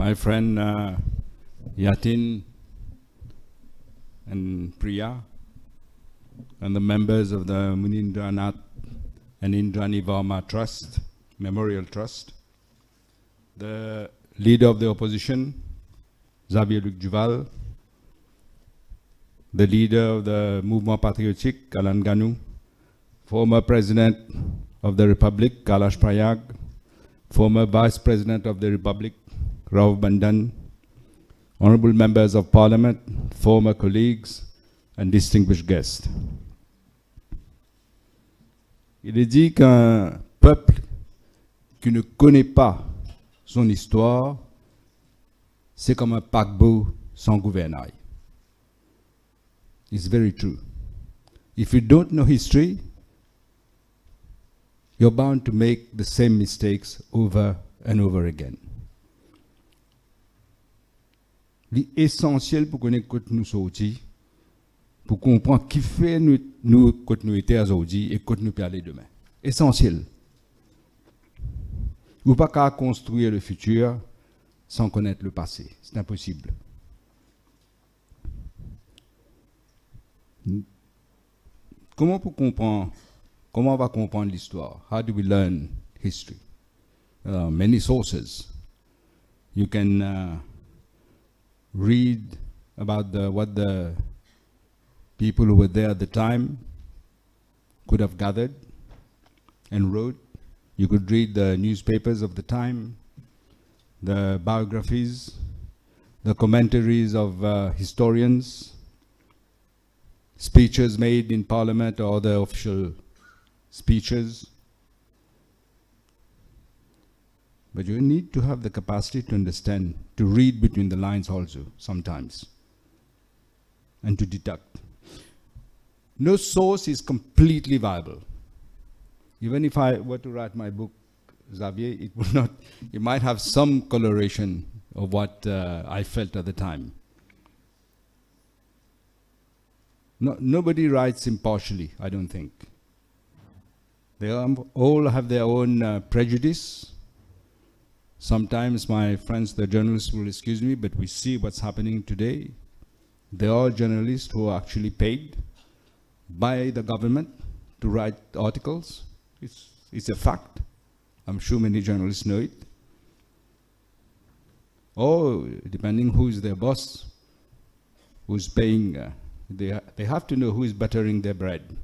my friend Yatin and Priya, and the members of the Munindranath and Indrani Varma Trust, Memorial Trust, the leader of the opposition, Xavier Luc Duval, the leader of the Mouvement Patriotique, Alan Ganou, former President of the Republic, Kailash Prayag, former Vice President of the Republic, Raouf Bandhan, honorable members of Parliament, former colleagues, and distinguished guests. Il est dit qu'un peuple qui ne connaît pas son histoire, c'est comme un paquebot sans gouvernail. It's very true. If you don't know history, you're bound to make the same mistakes over and over again. L'essentiel pour connaître que nous sommes, pour comprendre qui fait nous que nous étions aujourd'hui et que nous peut aller demain. Essentiel. Vous ne pouvez pas construire le futur sans connaître le passé. C'est impossible. Comment on va comprendre l'histoire? How do we learn history? Many sources. You can read about what the people who were there at the time could have gathered and wrote. You could read the newspapers of the time, the biographies, the commentaries of historians, speeches made in Parliament or other official speeches. But you need to have the capacity to understand, to read between the lines also, sometimes, and to deduct. No source is completely viable. Even if I were to write my book, Xavier, it would not, it might have some coloration of what I felt at the time. No, nobody writes impartially, I don't think. They all have their own prejudice. Sometimes my friends, the journalists, will excuse me, but we see what's happening today. They're all journalists who are actually paid by the government to write articles. It's a fact. I'm sure many journalists know it. Or, depending who is their boss, who's paying, they have to know who is buttering their bread.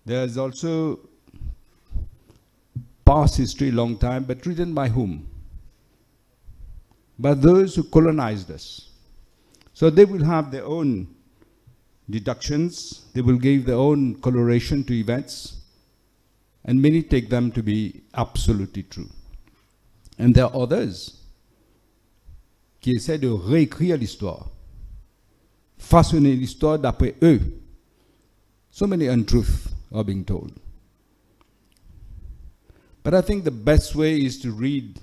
There's also past history, long time, but written by whom? By those who colonized us. So they will have their own deductions, they will give their own coloration to events, and many take them to be absolutely true. And there are others qui essaient de réécrire l'histoire, façonner l'histoire d'après eux. So many untruths are being told. But I think the best way is to read,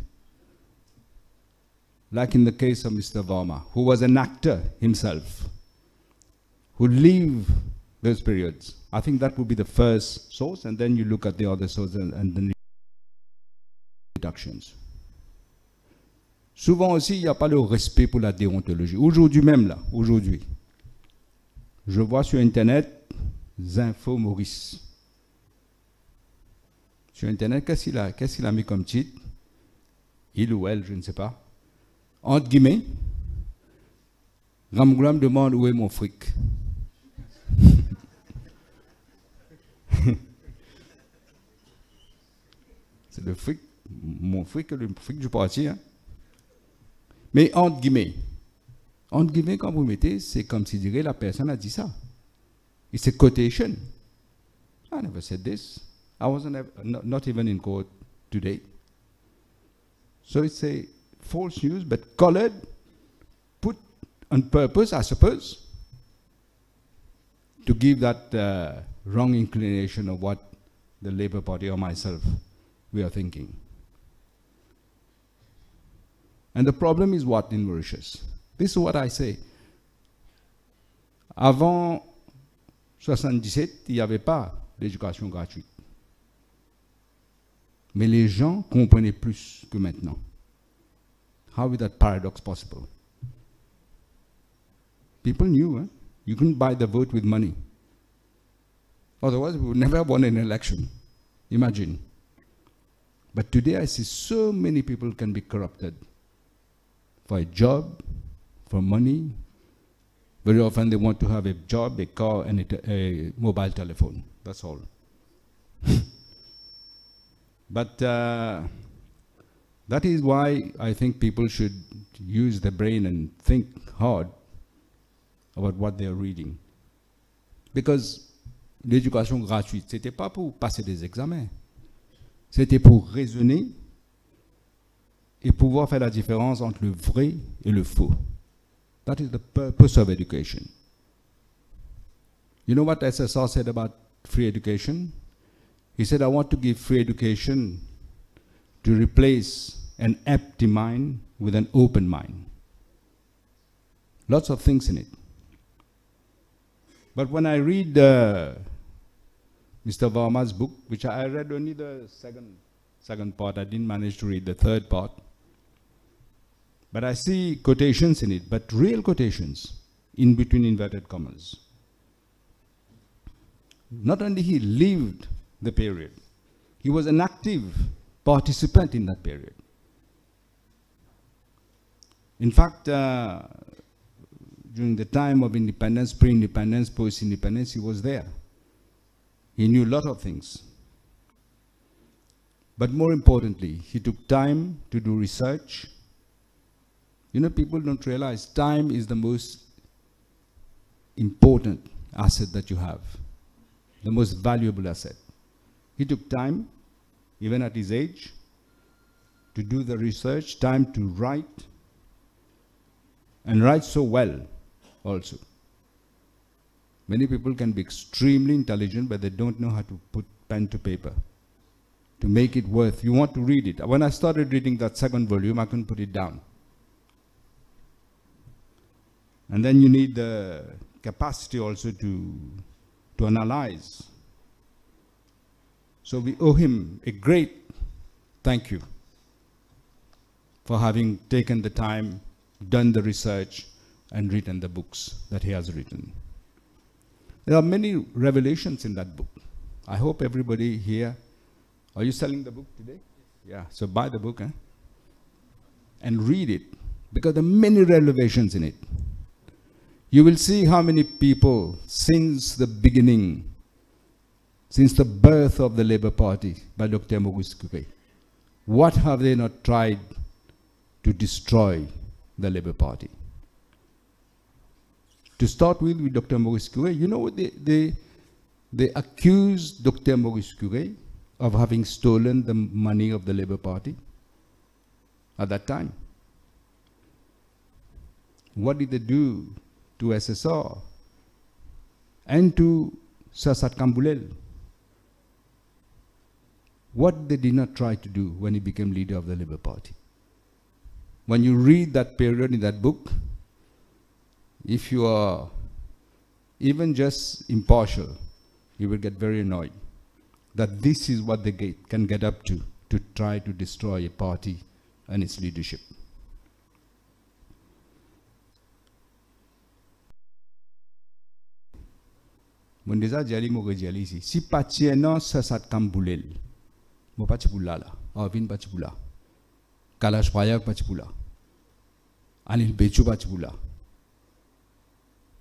like in the case of Mr. Varma, who was an actor himself, who lived those periods. I think that would be the first source, and then you look at the other sources and the deductions. Souvent aussi, il n'y a pas le respect pour la déontologie. Aujourd'hui même, là, aujourd'hui, je vois sur Internet Zinfo Maurice. Sur Internet, qu'est-ce qu'il a mis comme titre? Il ou elle, je ne sais pas. Entre guillemets, Ramgoulam demande où est mon fric. C'est le fric, mon fric, le fric du parti. Hein? Mais entre guillemets, quand vous mettez, c'est comme si dirait la personne a dit ça. It's a quotation. I never said this. I wasn't not even in court today. So it's a false news, but colored, put on purpose, I suppose, to give that wrong inclination of what the Labour Party or myself we are thinking. And the problem is what in Mauritius? This is what I say. Avant 77, il n'y avait pas d'éducation gratuite. Mais les gens comprenaient plus que maintenant. How is that paradox possible? People knew, you couldn't buy the vote with money. Otherwise, we would never have won an election. Imagine. But today I see so many people can be corrupted for a job, for money. Very often they want to have a job, a car, and a mobile telephone. That's all. But that is why I think people should use their brain and think hard about what they are reading. Because l'éducation gratuite, ce n'était pas pour passer des examens. C'était pour raisonner et pouvoir faire la différence entre le vrai et le faux. That is the purpose of education. You know what SSR said about free education? He said, I want to give free education to replace an empty mind with an open mind. Lots of things in it. But when I read Mr. Verma's book, which I read only the second part, I didn't manage to read the third part. But I see quotations in it, but real quotations in between inverted commas. Not only he lived the period, he was an active participant in that period. In fact, during the time of independence, pre-independence, post-independence, he was there. He knew a lot of things. But more importantly, he took time to do research. You know, people don't realize time is the most important asset that you have, the most valuable asset. He took time, even at his age, to do the research, time to write, and write so well also. Many people can be extremely intelligent, but they don't know how to put pen to paper, to make it worth. You want to read it. When I started reading that second volume, I couldn't put it down. And then you need the capacity also to analyze. So we owe him a great thank you for having taken the time, done the research, and written the books that he has written. There are many revelations in that book. I hope everybody here, are you selling the book today? Yeah, so buy the book and read it, because there are many revelations in it. You will see how many people since the beginning, since the birth of the Labour Party by Dr. Maurice Curie, what have they not tried to destroy the Labour Party? To start with Dr. Maurice Curie, you know what they accused Dr. Maurice Curie of having stolen the money of the Labour Party at that time. What did they do to SSR and to Sir Satkham Boulel? What they did not try to do when he became leader of the Labour Party. When you read that period in that book, if you are even just impartial, you will get very annoyed that this is what they can get up to try to destroy a party and its leadership. Mon déjà jali mo jali ici. Si patienant Sir Satkham Boulel, mo pas chipula la, Arvin pas chipula, Kailash Payak pas chipula, Anil Bechu pas chipula.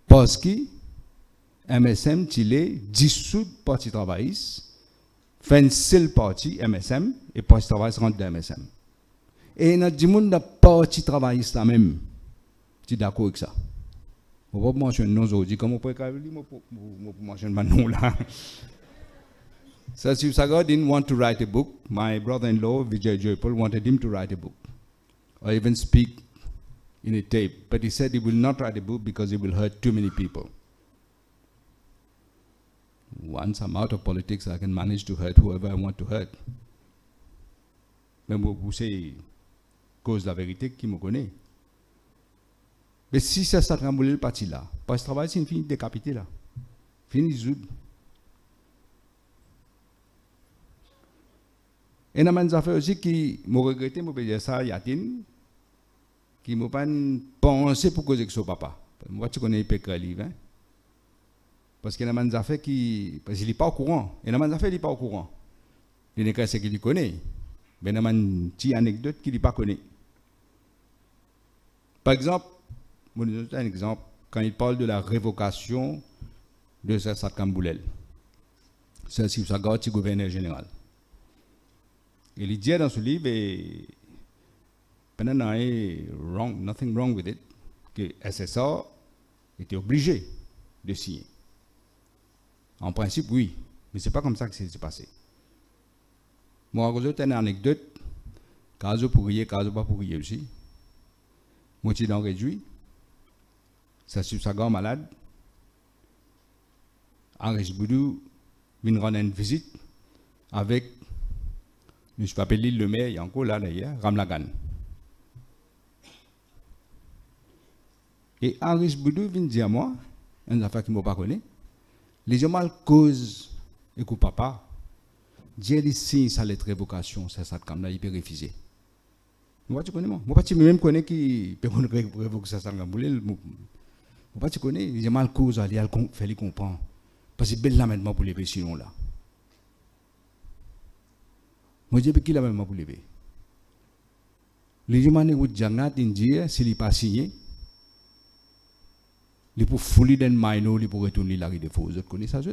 Parce que MSM Chile dissout parti travailliste, fait une seule partie MSM et parti travailliste rentre dans MSM. Et dans le monde de parti travailliste là même, tu es d'accord avec ça? Je ne vais pas mentionner non aujourd'hui, comme on peut mentionner non là. So Shiv Sagar didn't want to write a book. My brother-in-law, Vijay Joypal, wanted him to write a book or even speak in a tape. But he said he will not write a book because it will hurt too many people. Once I'm out of politics, I can manage to hurt whoever I want to hurt. Mais vous savez, cause la vérité qui me connaît. Mais si ça s'est ramboulé le parti là, parce que le travail c'est une fini décapité là. Fini zoud. Et il y a des affaires aussi qui m'ont regretté, je peux dire ça, Yatine, qui m'ont pas pensé pour causer que son papa. Moi, tu connais les livre, hein? Parce qu'il y a des affaires qui. Parce qu'il n'est pas au courant. Il y a des affaires qui n'est pas au courant. Il y a des cas qu'il connaît. Mais il y a une petite anecdote qu'il n'est pas connaît. Par exemple, je vais vous donner un exemple, quand il parle de la révocation de Sersat Kamboulel. C'est si ça garde le gouverneur général. Il dit dans ce livre, et nothing wrong with it, que SSA était obligé de signer. En principe, oui, mais ce n'est pas comme ça que c'est passé. Moi, je vais vous donner une anecdote, cas où pour rier, cas où pas pour rier aussi. Moi, je suis dans réduit, ça suit sa grand malade. Henri Boudou vient rendre une visite avec, je peux appeler le maire, il y a encore là d'ailleurs, Ramlagan. Et Henri Boudou vient dire à moi, une affaire qui ne m'a pas connu, les gens mal cause, écoute papa, Dieu les signe sa lettre de révocation, c'est ça comme là, il peut refuser. Moi, tu connais moi. Moi, tu même connais qui peut révoquer ça sans gamboulé. Moi, tu connais, les gens mal cause, il fait les comprendre. Parce que c'est belle là maintenant pour lever sinon là. Moi, je dis qui là maintenant pour lever. Les gens qui ont jangat indien, s'il n'est pas signé, il peut fouler dans le maino, il peut retourner la rue de faux. Vous connaissez ça, je?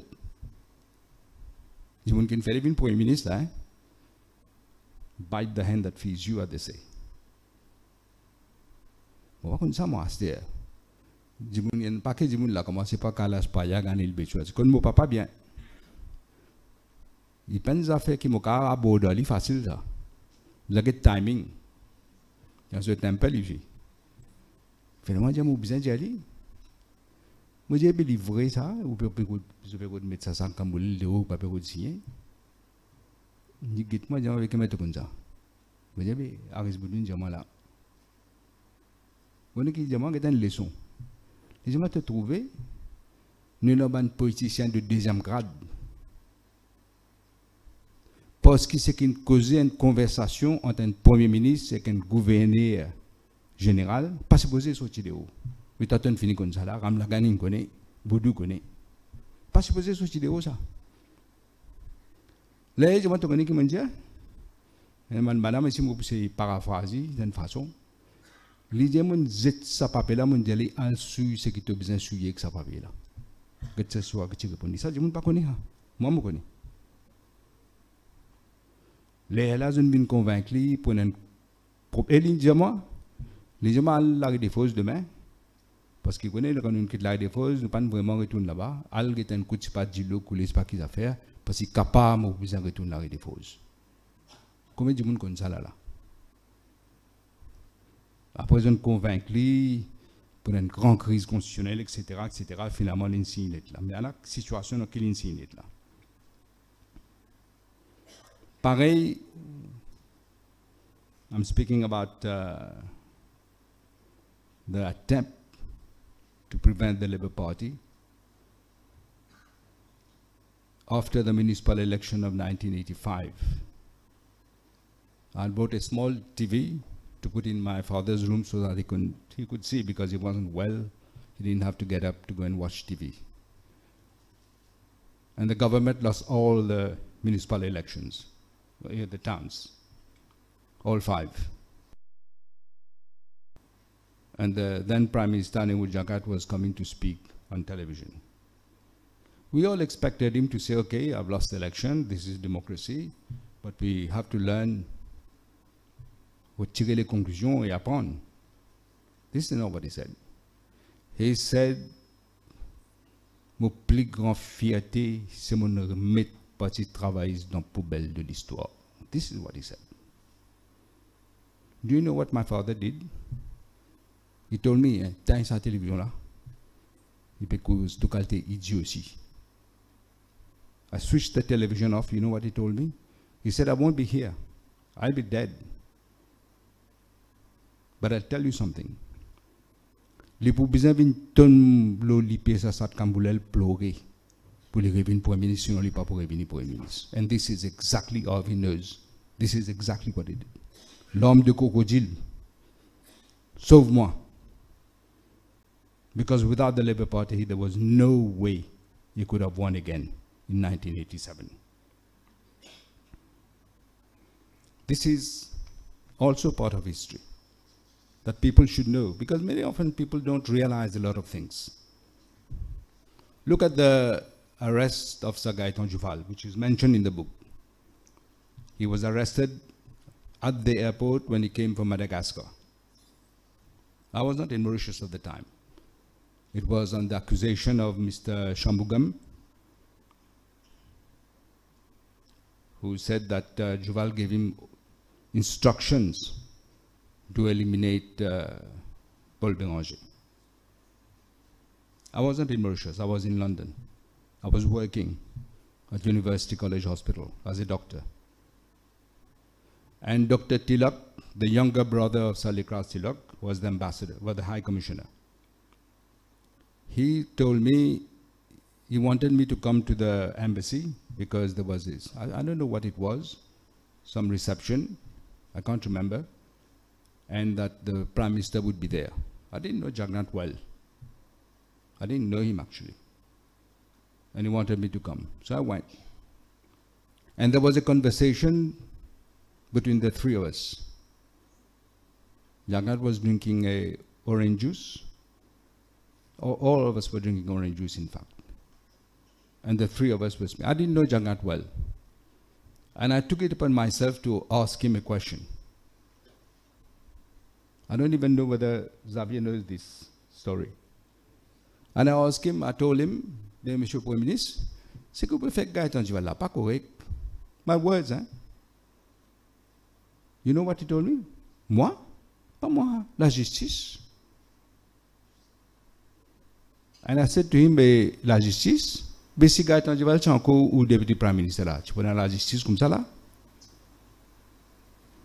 Les gens qui ont fait le Premier ministre là, bite the hand that feeds you, as they say. Bon, comme ça, moi, c'est il y a un paquet de gens là, commencé par Kalas Paya, gagner le béchouaz. Quand mon papa bien, il pense à faire qui m'a abordé, c'est facile ça. Il a le timing. Il y a ce temple, il fait. Finalement, j'ai besoin d'y aller. Moi, j'ai livré ça, ou je peux mettre ça sans camboulé, le haut, pas peux signer. Il dit, moi, j'ai envie de mettre comme ça. Moi, j'ai Aris Boudin, j'ai là. On a qui dit, moi, j'ai une leçon. Les gens te trouvé, nous sommes un politicien de deuxième grade. Parce que c'est qu'il causait une conversation entre un premier ministre et un gouverneur général, pas supposé sortir de haut. Mais tu as fini comme ça là, Ramlagani connaît, Boudou connaît. Pas supposé sortir de haut ça. Là, je te connais qui me dit, madame, si je peux paraphraser d'une façon, l'idée mon zet sa papier là mon diali en su ce qui te besoin souiller que sa papier là que ce soit que tu réponds ça je ne pas connais moi me connais les là je ne bin convaincu pour un et l'idée moi les gens mal la défausse demain parce qu'ils connaissent quand on quitte la défausse nous pas vraiment retourner là-bas al est un coup de pas du lot couler pas qu'ils affaires parce qu'ils capable de besoin retourner la défausse combien de monde connaît ça là après, on convaincu pour une grande crise constitutionnelle, etc., finalement, l'insigne est là. Mais à la situation dans laquelle l'insigne est là. Pareil, I'm speaking about the attempt to prevent the Labour Party after the municipal election of 1985. I bought a small TV to put in my father's room so that he could see because he wasn't well. He didn't have to get up to go and watch TV. And the government lost all the municipal elections, the towns, all 5. And the then Prime Minister Nehru Jagat was coming to speak on television. We all expected him to say, okay, I've lost the election, this is democracy, but we have to learn tirer les conclusions et apprendre. This is not what he said. He said, mon plus grand fierté, c'est mon remettre parti travailler dans la poubelle de l'histoire. This is what he said. Do you know what my father did? He told me, t'as sa télévision là, il peut cause tout qualité idiot aussi. I switched the television off, you know what he told me? He said, I won't be here. I'll be dead. But I'll tell you something. Les pour besoin d'une tonne l'eau lipé ça ça camboulel pleurer pour les revenir pour un ministre sinon il pas pour revenir pour un ministre. And this is exactly how he knows This is exactly what he did. L'homme de crocodile. Sauve-moi. Because without the Labour Party, there was no way he could have won again in 1987. This is also part of history that people should know, because very often people don't realize a lot of things. Look at the arrest of Sir Gaëtan Djoufal, which is mentioned in the book. He was arrested at the airport when he came from Madagascar. I was not in Mauritius at the time. It was on the accusation of Mr. Shambugam, who said that Djoufal gave him instructions to eliminate Paul Béranger. I wasn't in Mauritius, I was in London. I was working at University College Hospital as a doctor. And Dr. Tilak, the younger brother of Sir Lekras Tilak, was the ambassador, was the High Commissioner. He told me he wanted me to come to the embassy because there was this, I don't know what it was, some reception, I can't remember, and that the Prime Minister would be there. I didn't know Jagannath well. I didn't know him actually. And he wanted me to come. So I went. And there was a conversation between the three of us. Jagannath was drinking a orange juice. All of us were drinking orange juice, in fact. And the three of us were speaking. I didn't know Jagannath well. And I took it upon myself to ask him a question. I don't even know whether Xavier knows this story. And I asked him, I told him, Monsieur le Premier Ministre, c'est que vous pouvez faire Gaëtan Djoufal là, pas correct. My words, hein? You know what he told me? Moi? Pas moi, la justice. And I said to him, la justice? Mais si Gaëtan Djoufal est encore ou Deputy Prime Minister là, tu peux dans la justice comme ça là?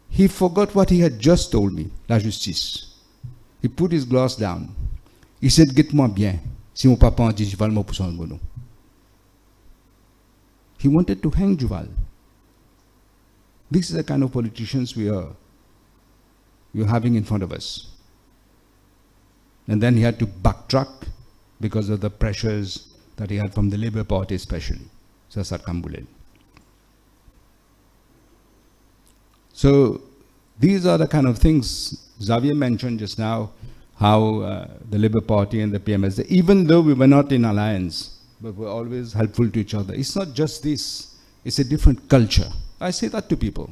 He forgot what he had just told me, la justice. He put his glass down. He said, guette-moi bien, si mon papa en dit Djoufal m'a poussé en gono. He wanted to hang Djoufal. This is the kind of politicians we're having in front of us. And then he had to backtrack because of the pressures that he had from the Labour Party especially, Sir Sarkambulel. So these are the kind of things Xavier mentioned just now, how the Labour Party and the PMS, even though we were not in alliance, but were always helpful to each other. It's not just this, it's a different culture. I say that to people.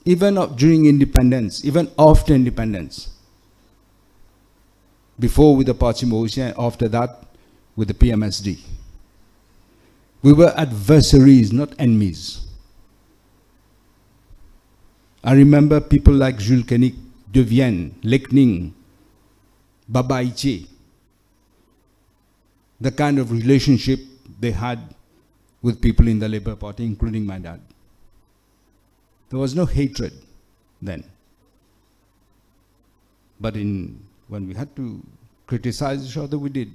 Even during independence, even after independence, before with the Parti Mauricien, after that with the PMSD. We were adversaries, not enemies. I remember people like Jules Koenig, De Vienne, Lekning, Baba Iche, the kind of relationship they had with people in the Labour Party, including my dad. There was no hatred then. But when we had to criticize each other, we did.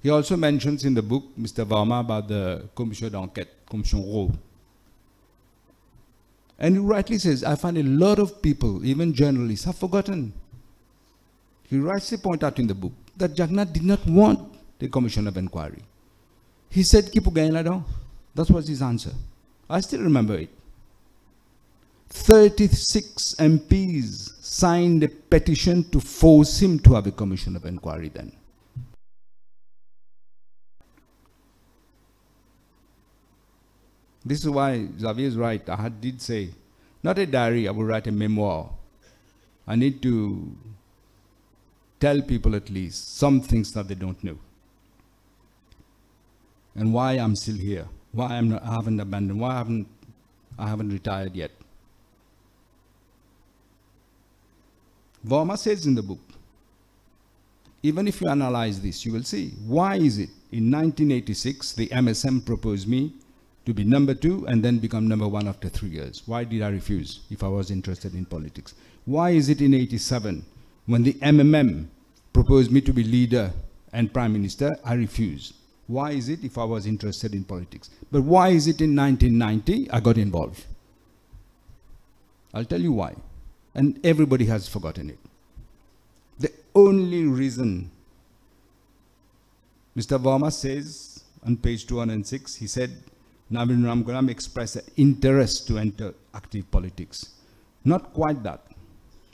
He also mentions in the book, Mr. Varma, about the Commission d'enquête, Commission Rowe. And he rightly says, I find a lot of people, even journalists, have forgotten. He rightly points out in the book that Jagannath did not want the Commission of Inquiry. He said, Kipu Gainladon. That was his answer. I still remember it. 36 MPs signed a petition to force him to have a Commission of Inquiry then. This is why Xavier is right. I did say, not a diary, I will write a memoir. I need to tell people at least some things that they don't know. And why I'm still here. Why I haven't abandoned. Why I haven't retired yet. Varma says in the book, even if you analyze this, you will see, why is it in 1986 the MSM proposed me to be number 2 and then become number 1 after 3 years? Why did I refuse if I was interested in politics? Why is it in 87 when the MMM proposed me to be leader and prime minister, I refused? Why is it if I was interested in politics? But why is it in 1990 I got involved? I'll tell you why. And everybody has forgotten it. The only reason, Mr. Verma says on page 206, he said, Navin Ramgoolam expressed an interest to enter active politics. Not quite that.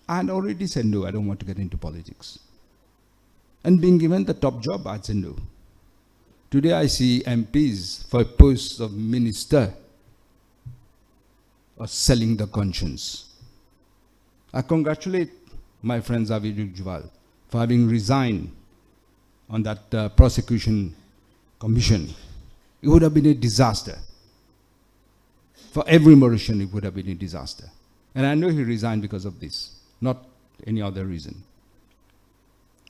I had already said no, I don't want to get into politics. And being given the top job, I'd say no. Today I see MPs for posts of minister are selling the conscience. I congratulate my friend Zavid Ujwal for having resigned on that prosecution commission. It would have been a disaster. For every Mauritian, it would have been a disaster. And I know he resigned because of this, not any other reason.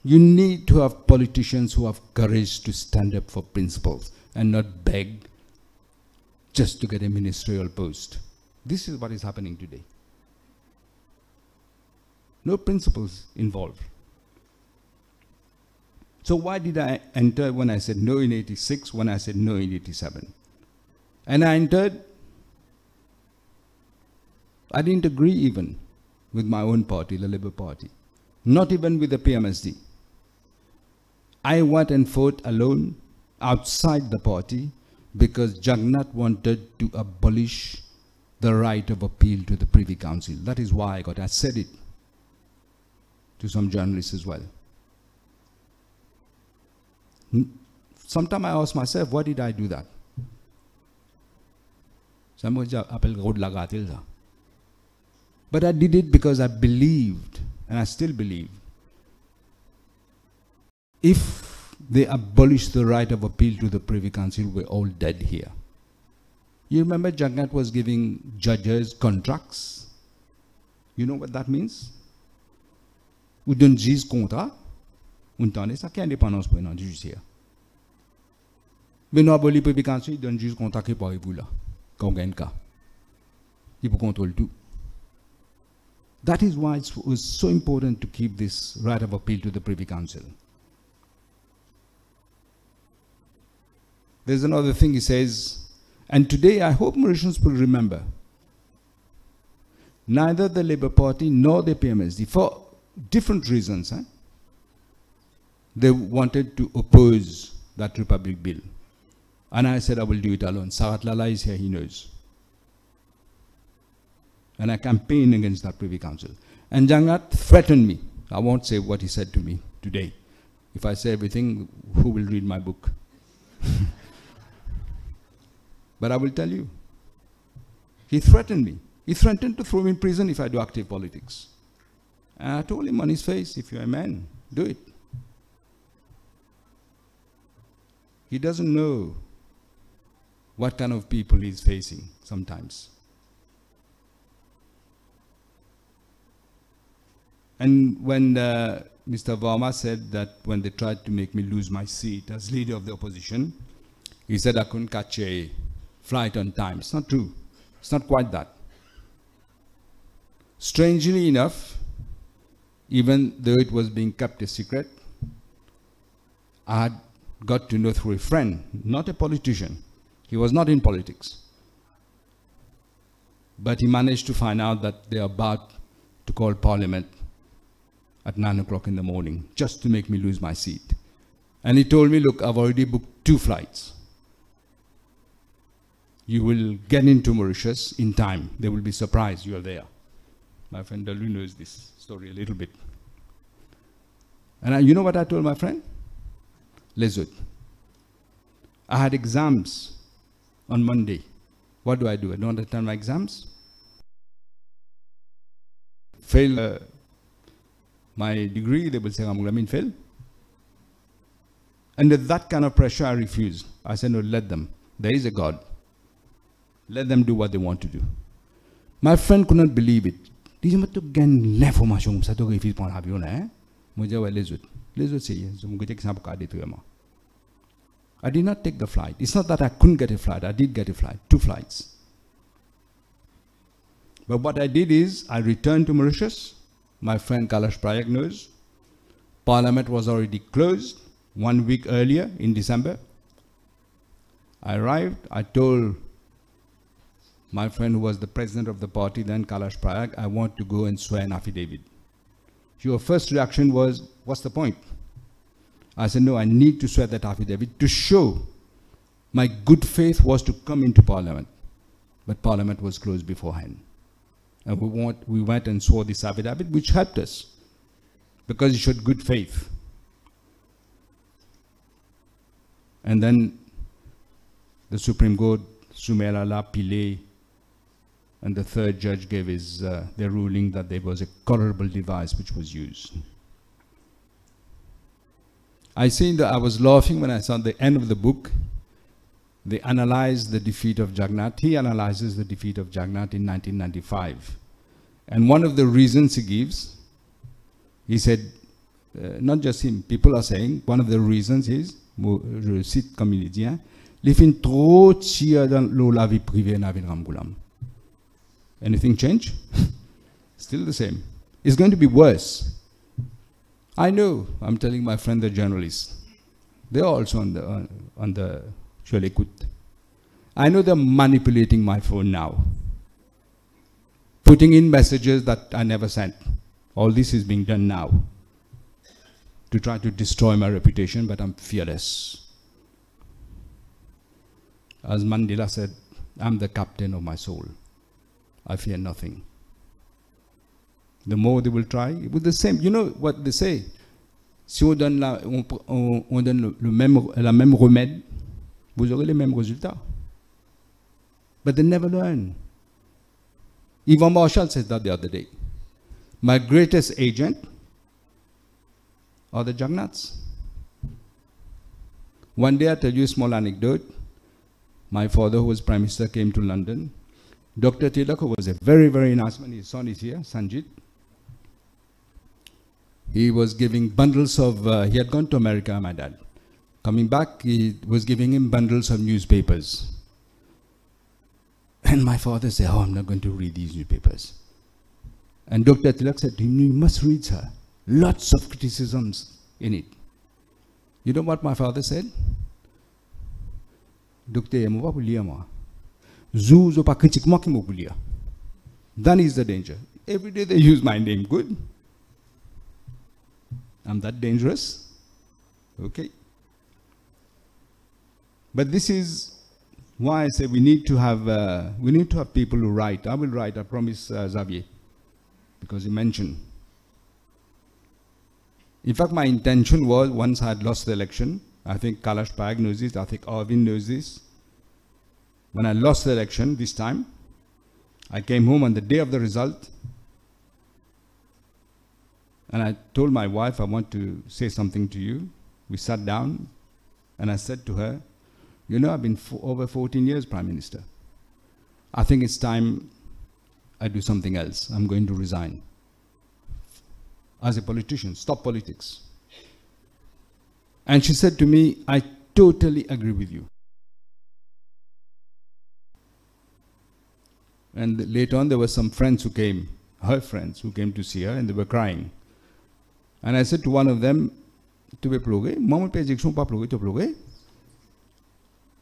You need to have politicians who have courage to stand up for principles and not beg just to get a ministerial post. This is what is happening today. No principles involved. So why did I enter when I said no in 86, when I said no in 87? And I entered, I didn't agree even with my own party, the Labour Party. Not even with the PMSD. I went and fought alone outside the party because Jagannath wanted to abolish the right of appeal to the Privy Council. That is why I said it to some journalists as well. Sometimes I ask myself, why did I do that? But I did it because I believed, and I still believe, if they abolish the right of appeal to the Privy Council, we're all dead here. You remember Jagannath was giving judges contracts? You know what that means? Ou donne juge contrat, entendez ça qui est indépendance pour un judiciaire. Mais nous aboli Privy Council, il donne juge contrat qui par vous là, quand on gagne cas. Il peut contrôler tout. That is why it was so important to keep this right of appeal to the Privy Council. There's another thing he says, and today I hope Mauritians will remember, neither the Labour Party nor the PMSD, for different reasons, they wanted to oppose that Republic Bill. And I said I will do it alone. Sarat Lala is here, he knows. And I campaigned against that Privy Council. And Jagannath threatened me. I won't say what he said to me today. If I say everything, who will read my book? But I will tell you. He threatened me. He threatened to throw me in prison if I do active politics. And I told him on his face, if you're a man, do it. He doesn't know what kind of people he's facing sometimes. And when Mr. Verma said that when they tried to make me lose my seat as leader of the opposition, he said I couldn't catch a flight on time. It's not true. It's not quite that. Strangely enough, even though it was being kept a secret, I had got to know through a friend, not a politician. He was not in politics. But he managed to find out that they're about to call Parliament at 9 o'clock in the morning, just to make me lose my seat. And he told me, look, I've already booked 2 flights. You will get into Mauritius in time. They will be surprised you are there. My friend Dalu knows this story a little bit. And you know what I told my friend? Lesut. I had exams on Monday. What do? I don't attend my exams. Fail my degree, they will say, I'm fail. And with that kind of pressure, I refused. I said, no, let them. There is a God. Let them do what they want to do. My friend could not believe it. I did not take the flight. It's not that I couldn't get a flight. I did get a flight, 2 flights. But what I did is, I returned to Mauritius. My friend Kailash Prayak knows. Parliament was already closed 1 week earlier in December. I arrived, I told my friend who was the president of the party then, Kailash Parag, I want to go and swear an affidavit. Your first reaction was, what's the point? I said, no, I need to swear that affidavit to show my good faith was to come into Parliament. But Parliament was closed beforehand. And we went and swore this affidavit, which helped us, because it showed good faith. And then the Supreme Court, Soumaila Pillay, and the third judge gave his, their ruling that there was a colorable device which was used. I say that I was laughing when I saw the end of the book. They analyzed the defeat of Jagannath. He analyzes the defeat of Jagannath in 1995. And one of the reasons he gives, he said, not just him, people are saying, one of the reasons is, je cite comme il dit, les fins trop tire dans la vie privée na Ramgoolam. Anything change? Still the same. It's going to be worse. I know, I'm telling my friend the journalists, they're also on the je l'écoute. I know they're manipulating my phone now, putting in messages that I never sent. All this is being done now to try to destroy my reputation, but I'm fearless. As Mandela said, I'm the captain of my soul. I fear nothing. The more they will try, it will the same. You know what they say? Si on donne la même remède, vous aurez les mêmes résultats. But they never learn. Yvon Marshall said that the other day. My greatest agent are the Jagannaths. One day, I'll tell you a small anecdote. My father, who was Prime Minister, came to London. Dr. Tilak, who was a very, very nice man, his son is here, Sanjit. He was giving bundles of, he had gone to America, my dad. Coming back, he was giving him bundles of newspapers. And my father said, oh, I'm not going to read these newspapers. And Dr. Tilak said to him, you must read, sir. Lots of criticisms in it. You know what my father said? Docteur, je ne vais pas lire moi. Zou, je pas critique moi qui vais lire. That is the danger. Every day they use my name. Good. I'm that dangerous. Okay. But this is why I say we need to have people who write. I will write. I promise Xavier, because he mentioned. In fact, my intention was, once I had lost the election, I think Kailash Parag knows this, I think Arvind knows this. When I lost the election this time, I came home on the day of the result, and I told my wife, I want to say something to you. We sat down, and I said to her, you know, I've been over 14 years Prime Minister. I think it's time I do something else. I'm going to resign. As a politician, stop politics. And she said to me, I totally agree with you. And later on, there were some friends who came, her friends who came to see her, and they were crying. And I said to one of them, tu veux pleurer? Moi, mon père pas pleurer, tu pleurer?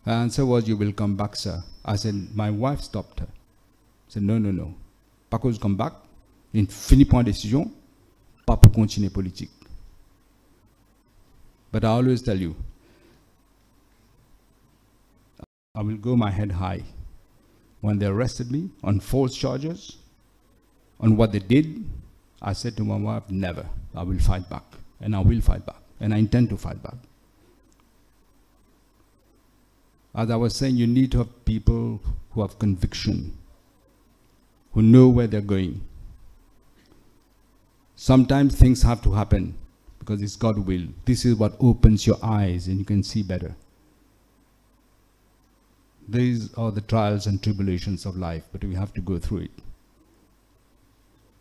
Her answer was, you will come back, sir. I said, my wife stopped her. I said, no, no, no. Pas que je come back. Il finit point de décision. Pas pour continuer politique. But I always tell you, I will go my head high. When they arrested me on false charges, on what they did, I said to my wife, never. I will fight back. And I will fight back. And I intend to fight back. As I was saying, you need to have people who have conviction, who know where they're going. Sometimes things have to happen because it's God's will. This is what opens your eyes and you can see better. These are the trials and tribulations of life, but we have to go through it.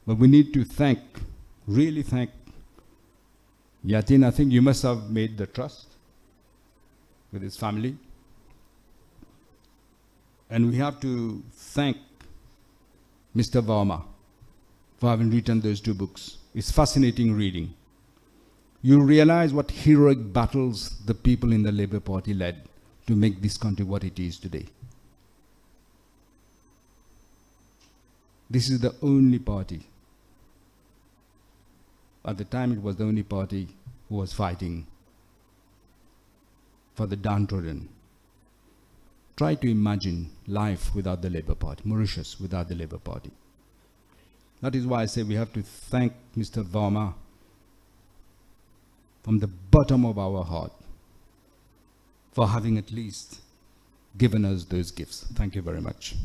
But we need to thank, really thank Yatin. I think you must have made the trust with his family. And we have to thank Mr. Varma for having written those two books. It's fascinating reading. You realize what heroic battles the people in the Labour Party led to make this country what it is today. This is the only party. At the time, it was the only party who was fighting for the downtrodden. Try to imagine life without the Labour Party, Mauritius without the Labour Party. That is why I say we have to thank Mr. Verma from the bottom of our heart for having at least given us those gifts. Thank you very much.